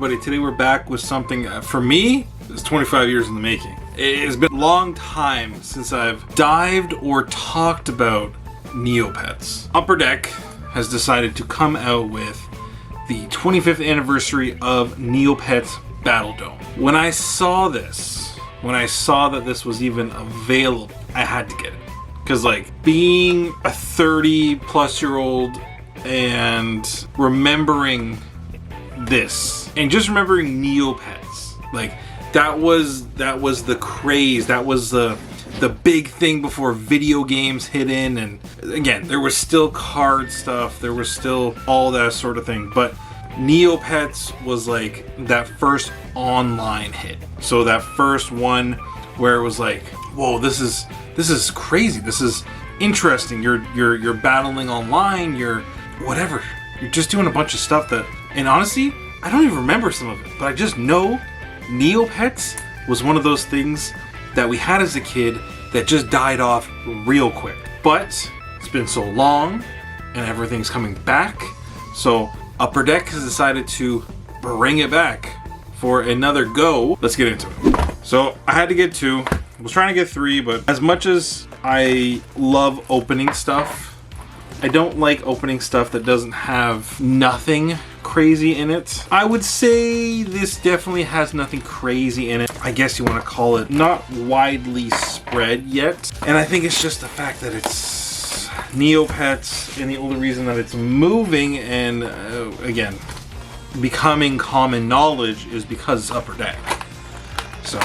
everybody? Today we're back with something, for me, it's 25 years in the making. It has been a long time since I've dived or talked about Neopets. Upper Deck has decided to come out with the 25th anniversary of Neopets Battledome. When I saw that this was even available, I had to get it. Because like, being a 30-plus-year-old and remembering this, and just remembering Neopets, like, that was the craze, that was the big thing before video games hit in. And again, there was still card stuff, there was still all that sort of thing, but Neopets was like that first online hit. So that first one where it was like, whoa, this is crazy, this is interesting, you're battling online, you're whatever, you're just doing a bunch of stuff that, and honestly, I don't even remember some of it, but I just know Neopets was one of those things that we had as a kid that just died off real quick. But it's been so long and everything's coming back, so Upper Deck has decided to bring it back for another go. Let's get into it. So I had to get 2. I was trying to get 3, but as much as I love opening stuff, I don't like opening stuff that doesn't have nothing crazy in it. I would say this definitely has nothing crazy in it. I guess you want to call it not widely spread yet. And I think it's just the fact that it's Neopets, and the only reason that it's moving and again, becoming common knowledge is because it's Upper Deck. So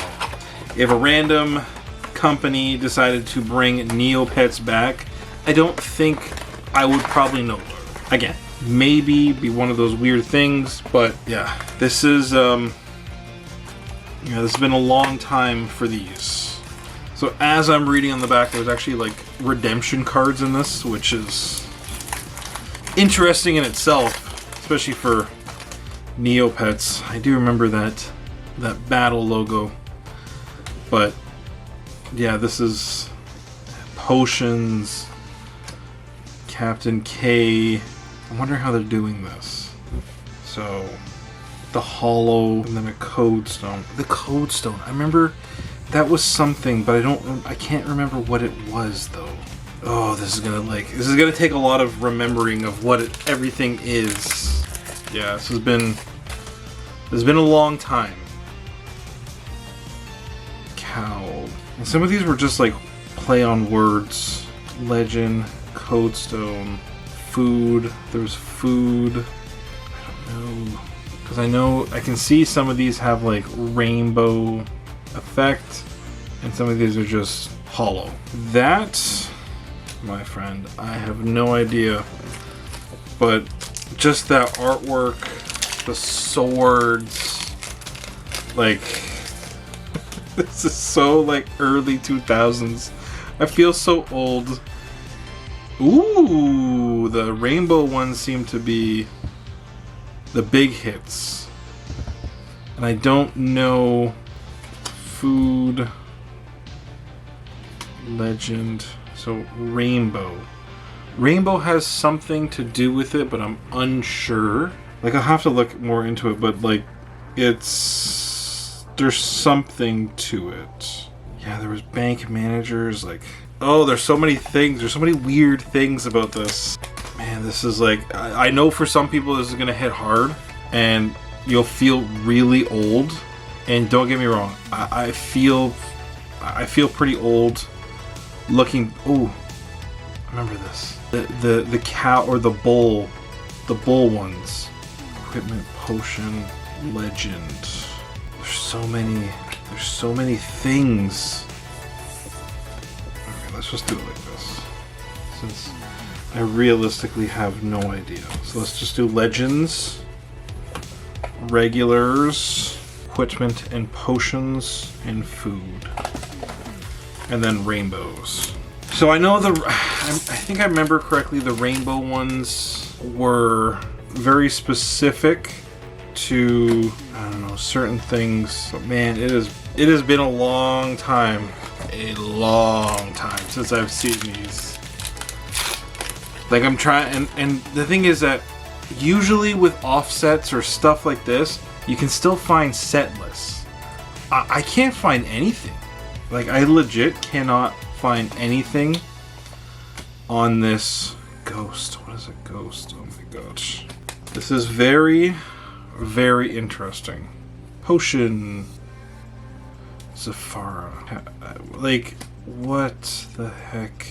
if a random company decided to bring Neopets back, I don't think I would probably know. Again, maybe be one of those weird things, but yeah, this is this has been a long time for these. So as I'm reading on the back, there's actually like redemption cards in this, which is interesting in itself, especially for Neopets. I do remember that battle logo, but yeah, this is potions, Captain K. I wonder how they're doing this. So the hollow, and then a code stone. The code stone, I remember that was something, but I can't remember what it was though. Oh, this is gonna take a lot of remembering of what everything is. Yeah, this has been a long time. Cow. And some of these were just like play on words. Legend, code stone, food. There's food. I don't know, because I can see some of these have like rainbow effect, and some of these are just hollow. That, my friend, I have no idea, but just that artwork, the swords, like this is so like early 2000s. I feel so old. Ooh, the rainbow ones seem to be the big hits. And I don't know. Food, legend, so rainbow. Rainbow has something to do with it, but I'm unsure. Like, I'll have to look more into it, but like, there's something to it. Yeah, there was bank managers, like, oh, there's so many things. There's so many weird things about this. Man, this is like, I know for some people this is gonna hit hard, and you'll feel really old. And don't get me wrong, I feel pretty old looking. Oh, I remember this. The cow or the bull ones. Equipment, potion, legend. There's so many things. Okay, let's just do it like this, since I realistically have no idea. So let's just do legends, regulars, equipment and potions, and food, and then rainbows. So I know I think I remember correctly, the rainbow ones were very specific to, I don't know, certain things. But man, it has been a long time since I've seen these. Like, I'm trying, and the thing is that usually with offsets or stuff like this, You can still find set lists. I can't find anything. Like, I legit cannot find anything on this ghost. What is a ghost? Oh my gosh. This is very, very interesting. Potion. Zafara. Like, what the heck?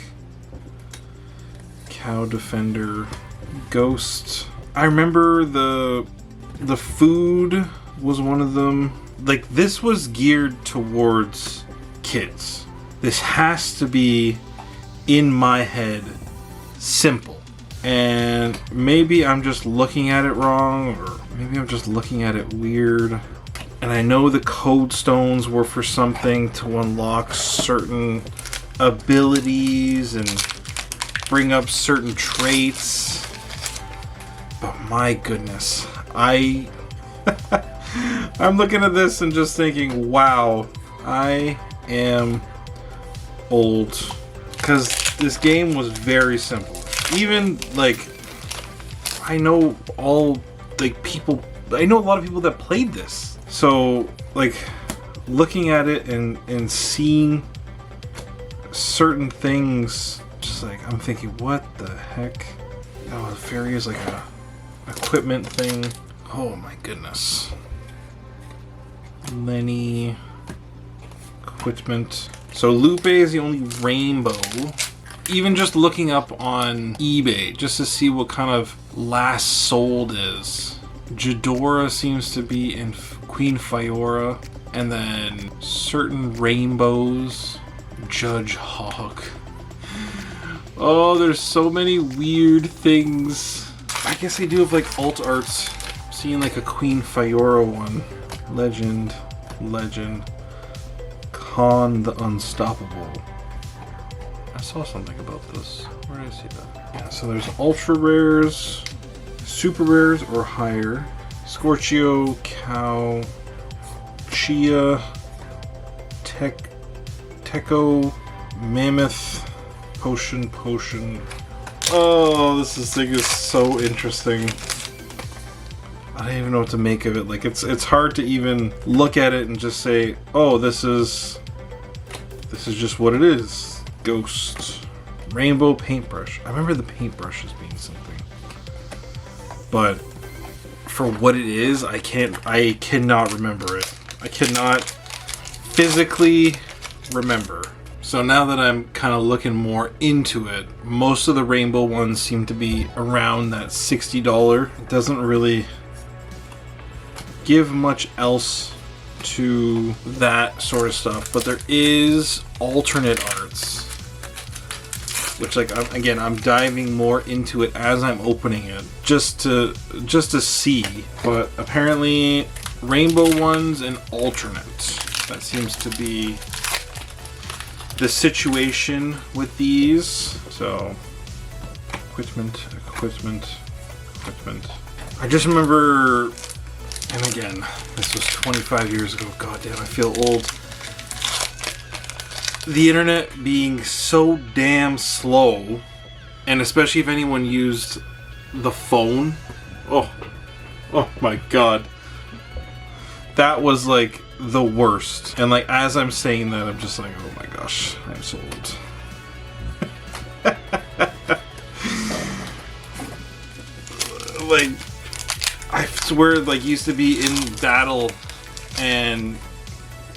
Cow Defender. Ghost. I remember the food was one of them. Like, this was geared towards kids. This has to be, in my head, simple. And maybe I'm just looking at it wrong, or maybe I'm just looking at it weird. And I know the code stones were for something to unlock certain abilities and bring up certain traits. But my goodness, I'm looking at this and just thinking, wow, I am old. Because this game was very simple. Even, like, I know a lot of people that played this. So, like, looking at it and seeing certain things, just like, I'm thinking, what the heck? Oh, the fairy is like a equipment thing. Oh my goodness. Lenny. Equipment. So Lupe is the only rainbow. Even just looking up on eBay just to see what kind of last sold is. Jadora seems to be in Queen Fiora. And then certain rainbows. Judge Hawk. Oh, there's so many weird things. I guess they do have like alt arts. Seeing like a Queen Fiora one. Legend. Khan the Unstoppable. I saw something about this. Where did I see that? Yeah, so there's ultra rares, super rares or higher. Scorchio, Cow, Chia, Techo, Mammoth, Potion. Oh, this thing is so interesting. I don't even know what to make of it. Like, it's hard to even look at it and just say, oh, this is just what it is. Ghost. Rainbow paintbrush. I remember the paintbrushes being something. But for what it is, I cannot remember it. I cannot physically remember. So now that I'm kind of looking more into it, most of the rainbow ones seem to be around that $60. It doesn't really give much else to that sort of stuff, but there is alternate arts, which, like, I'm diving more into it as I'm opening it, just to see. But apparently rainbow ones and alternate, that seems to be the situation with these. So equipment. I just remember, and again, this was 25 years ago. God damn, I feel old. The internet being so damn slow, and especially if anyone used the phone. Oh my god. That was like the worst. And like, as I'm saying that, I'm just like, oh my gosh, I'm so old. Like, I swear, like, used to be in battle and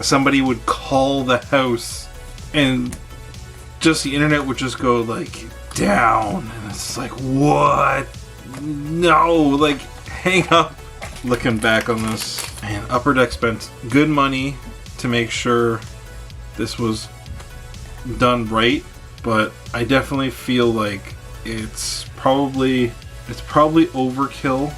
somebody would call the house and just the internet would just go like down, and it's like, what? No, like, hang up. Looking back on this, and Upper Deck spent good money to make sure this was done right, but I definitely feel like it's probably overkill.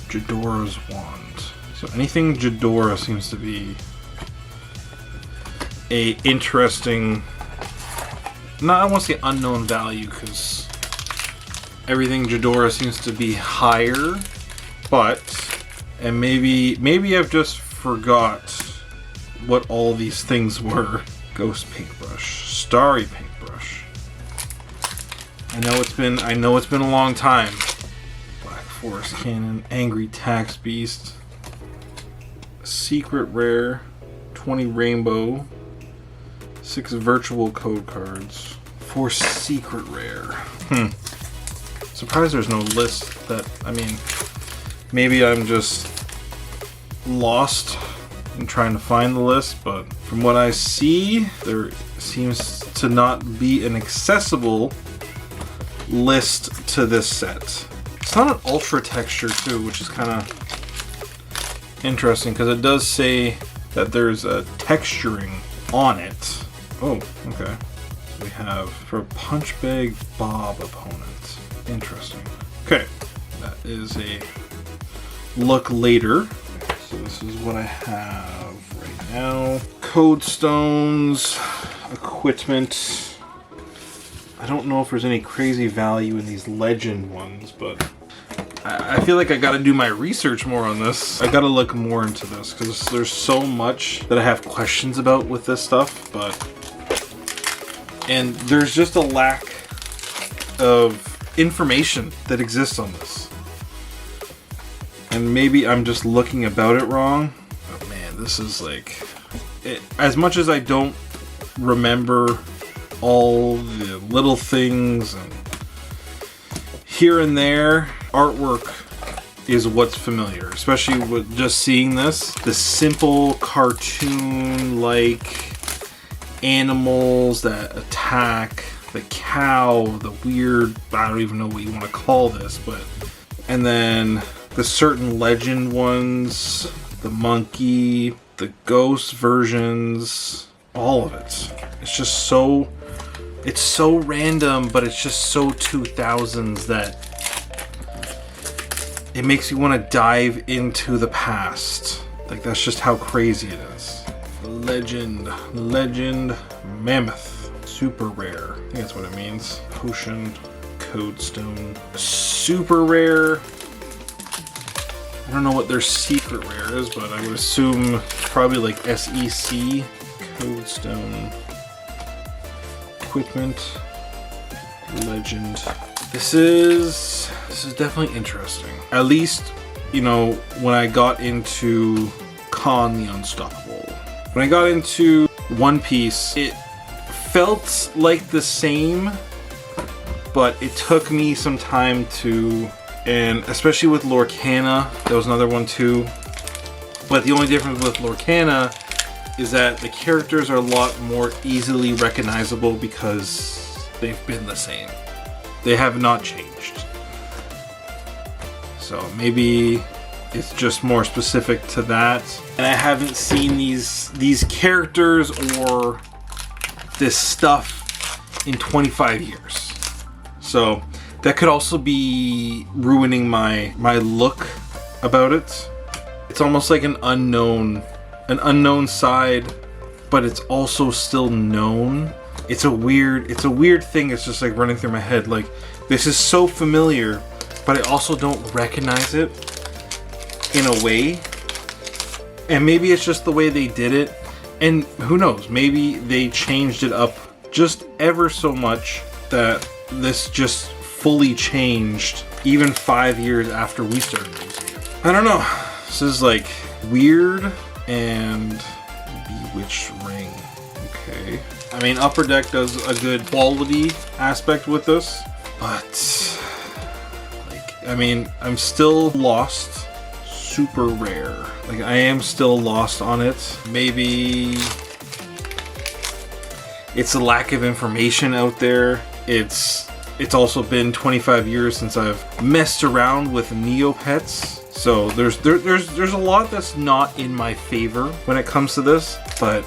Jadora's wand. So anything Jadora seems to be a interesting, I won't say unknown value, because everything Jadora seems to be higher, but, and maybe I've just forgot what all these things were. Ghost paintbrush, starry paintbrush. I know it's been a long time. Black Forest Cannon, Angry Tax Beast, Secret Rare, 20 Rainbow, 6 Virtual Code Cards, 4 Secret Rare. Surprised there's no list that, I mean, maybe I'm just lost in trying to find the list, but from what I see, there seems to not be an accessible list to this set. It's not an ultra texture too, which is kind of interesting because it does say that there's a texturing on it. Oh, okay. So we have for Punch Bag Bob opponent. Interesting. Okay, that is a look later. So this is what I have right now. Code Stones, equipment. I don't know if there's any crazy value in these legend ones, but I feel like I gotta do my research more on this. I gotta look more into this because there's so much that I have questions about with this stuff, and there's just a lack of information that exists on this. And maybe I'm just looking about it wrong. But man, this is like... as much as I don't remember all the little things and here and there, artwork is what's familiar. Especially with just seeing this. The simple cartoon-like animals that attack. The cow, the weird, I don't even know what you want to call this, but... and then the certain legend ones, the monkey, the ghost versions, all of it. It's just so... it's so random, but it's just so 2000s that it makes you want to dive into the past. Like, that's just how crazy it is. Legend Mammoth. Super rare. I think that's what it means. Potion, Code Stone. Super rare. I don't know what their secret rare is, but I would assume probably like SEC. Code Stone. Equipment. Legend. This is definitely interesting. At least, you know, when I got into Khan the Unstoppable. When I got into One Piece, it felt like the same, but it took me some time to, and especially with Lorcana, that was another one too. But the only difference with Lorcana is that the characters are a lot more easily recognizable because they've been the same. They have not changed. So maybe it's just more specific to that. And I haven't seen these characters or this stuff in 25 years. So that could also be ruining my look about it. It's almost like an unknown side, but it's also still known. It's a weird thing. It's just like running through my head. Like, this is so familiar, but I also don't recognize it in a way. And maybe it's just the way they did it. And who knows, maybe they changed it up just ever so much that this just fully changed even 5 years after we started using it. I don't know. This is like weird. And Bewitched Ring. Okay. I mean, Upper Deck does a good quality aspect with this, but like, I mean, I'm still lost. Super rare. Like, I am still lost on it. Maybe it's a lack of information out there. It's also been 25 years since I've messed around with Neopets. So there's a lot that's not in my favor when it comes to this, but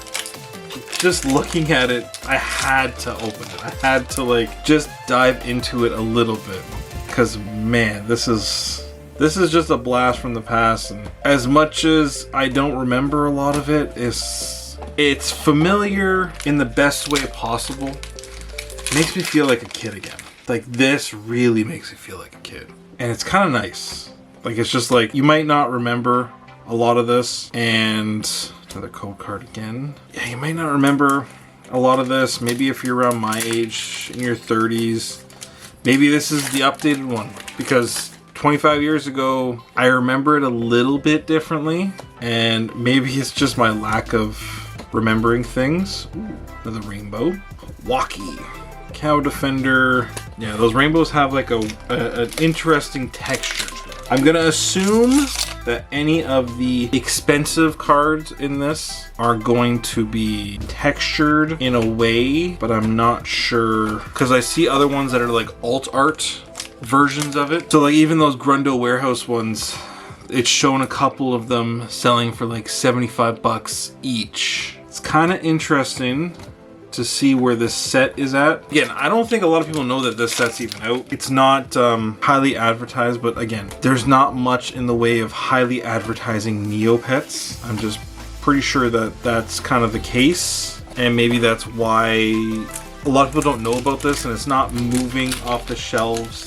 just looking at it, I had to open it. I had to like just dive into it a little bit, because man, this is just a blast from the past. And as much as I don't remember a lot of it, it's familiar in the best way possible. It makes me feel like a kid again. Like, this really makes me feel like a kid, and it's kind of nice. Like, it's just like, you might not remember a lot of this, and another code card again. Yeah, you might not remember a lot of this. Maybe if you're around my age, in your 30s, maybe this is the updated one, because 25 years ago, I remember it a little bit differently, and maybe it's just my lack of remembering things. Ooh, another rainbow. Walkie. Cow Defender. Yeah, those rainbows have like an interesting texture. I'm gonna assume that any of the expensive cards in this are going to be textured in a way, but I'm not sure, because I see other ones that are like alt art versions of it. So like even those Grundo Warehouse ones, it's shown a couple of them selling for like 75 bucks each. It's kind of interesting to see where this set is at. Again, I don't think a lot of people know that this set's even out. It's not highly advertised, but again, there's not much in the way of highly advertising Neopets. I'm just pretty sure that that's kind of the case, and maybe that's why a lot of people don't know about this, and it's not moving off the shelves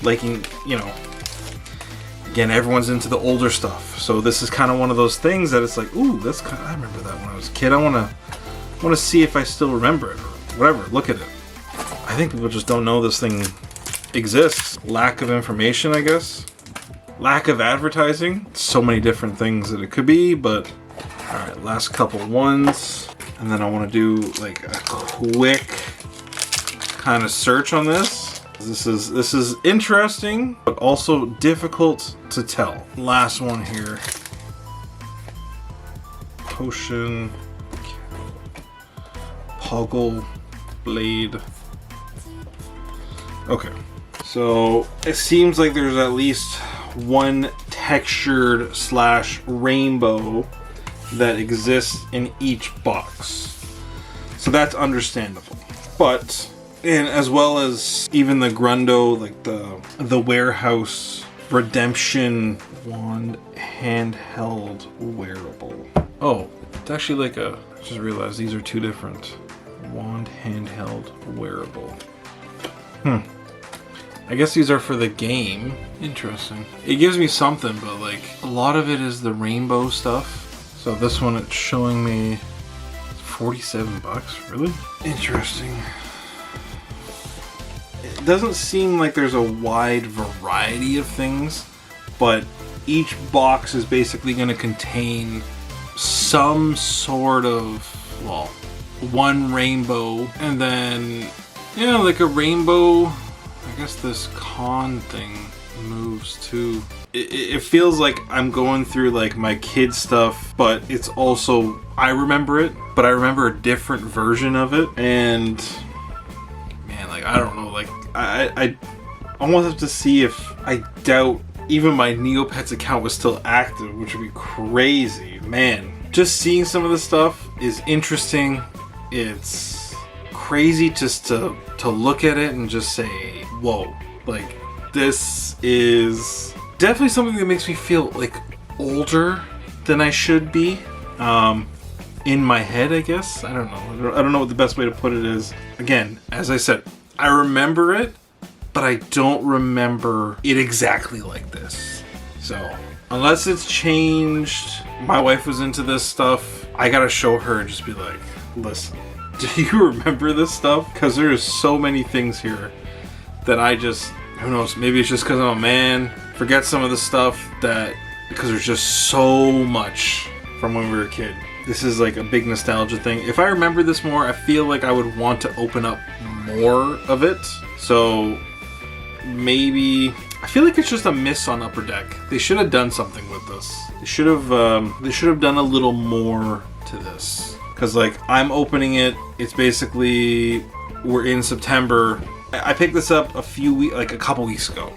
like, you know, again, everyone's into the older stuff. So this is kind of one of those things that it's like, ooh, that's kind of, I remember that when I was a kid. I want to see if I still remember it or whatever. Look at it. I think people just don't know this thing exists. Lack of information, I guess. Lack of advertising. So many different things that it could be, but all right, last couple ones. And then I want to do like a quick kind of search on this. This is interesting, but also difficult to tell. Last one here. Potion. Poggle Blade. Okay, so it seems like there's at least one textured / rainbow that exists in each box. So that's understandable. But, and as well as even the Grundo, like the Warehouse Redemption Wand handheld wearable. Oh, it's actually like a, I just realized these are two different. Wand handheld wearable. I guess these are for the game. Interesting. It gives me something, but like a lot of it is the rainbow stuff. So this one, it's showing me 47 bucks. Really? Interesting. It doesn't seem like there's a wide variety of things, but each box is basically going to contain some sort of, well, one rainbow, and then, yeah, like a rainbow. I guess this con thing moves too. It feels like I'm going through like my kid stuff, but it's also, I remember it, but I remember a different version of it. And man, like, I don't know, like I almost have to see if, I doubt even my Neopets account was still active, which would be crazy. Man, just seeing some of this stuff is interesting. It's crazy just to look at it and just say, whoa, like this is definitely something that makes me feel like older than I should be, in my head, I guess. I don't know. I don't know what the best way to put it is. Again, as I said, I remember it, but I don't remember it exactly like this. So unless it's changed, my wife was into this stuff, I gotta show her and just be like, listen, do you remember this stuff? Because there's so many things here that I just, who knows, maybe it's just because I'm a man, forget some of the stuff that, because there's just so much from when we were a kid. This is like a big nostalgia thing. If I remember this more, I feel like I would want to open up more of it. So maybe, I feel like it's just a miss on Upper Deck. They should have done something with this. They should have done a little more to this. Because like, I'm opening it, it's basically, we're in September. I picked this up a couple weeks ago.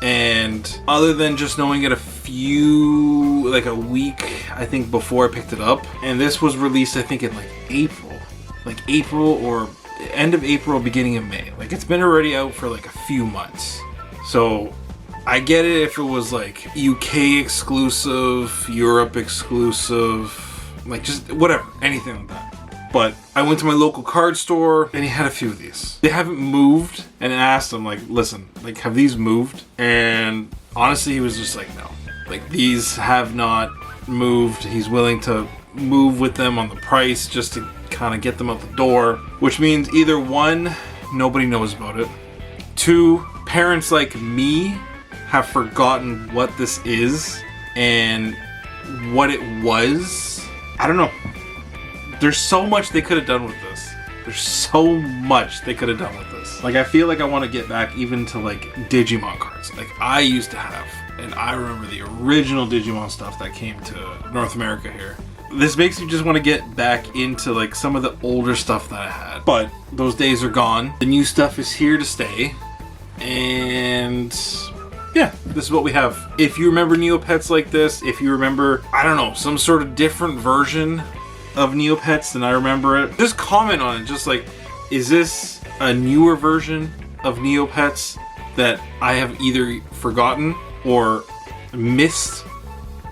And other than just knowing it like a week, I think, before I picked it up. And this was released, I think, in like April or end of April, beginning of May. Like, it's been already out for like a few months. So I get it if it was like UK exclusive, Europe exclusive, like just whatever, anything like that. But I went to my local card store and he had a few of these. They haven't moved, and I asked him, like, listen, like, have these moved? And honestly, he was just like, no, like, these have not moved. He's willing to move with them on the price just to kind of get them out the door, which means either one, nobody knows about it. Two, parents like me have forgotten what this is and what it was. I don't know. There's so much they could have done with this. There's so much they could have done with this. Like, I feel like I want to get back even to like Digimon cards. Like I used to have, and I remember the original Digimon stuff that came to North America here. This makes me just want to get back into like some of the older stuff that I had. But those days are gone. The new stuff is here to stay. And yeah, this is what we have. If you remember Neopets like this, if you remember, I don't know, some sort of different version of Neopets than I remember it, just comment on it. Just like, is this a newer version of Neopets that I have either forgotten or missed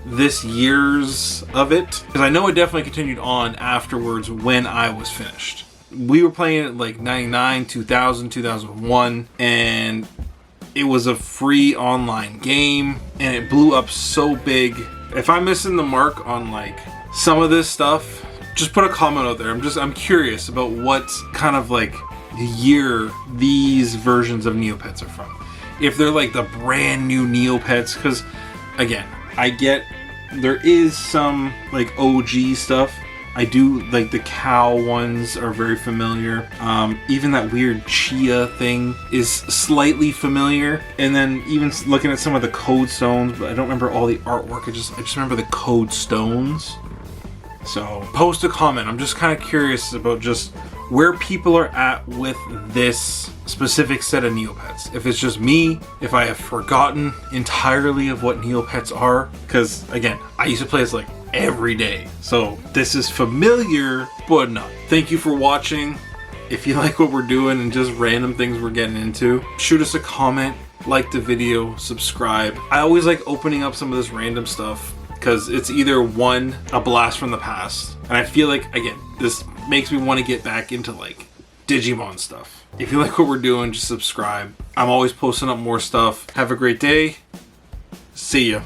this year's of it? Because I know it definitely continued on afterwards when I was finished. We were playing it like 99, 2000, 2001, and it was a free online game, and it blew up so big. If I'm missing the mark on like some of this stuff, just put a comment out there. I'm curious about what kind of like year these versions of Neopets are from. If they're like the brand new Neopets, because again, I get there is some like OG stuff. I do like the cow ones are very familiar. Even that weird Chia thing is slightly familiar. And then even looking at some of the code stones, but I don't remember all the artwork. I just remember the code stones. So post a comment. I'm just kind of curious about just where people are at with this specific set of Neopets. If it's just me, if I have forgotten entirely of what Neopets are, because again, I used to play this like every day. So this is familiar, but not. Thank you for watching. If you like what we're doing and just random things we're getting into, shoot us a comment, like the video, subscribe. I always like opening up some of this random stuff because it's either one, a blast from the past, and I feel like, again, this makes me want to get back into like Digimon stuff. If you like what we're doing, just subscribe. I'm always posting up more stuff. Have a great day. See ya.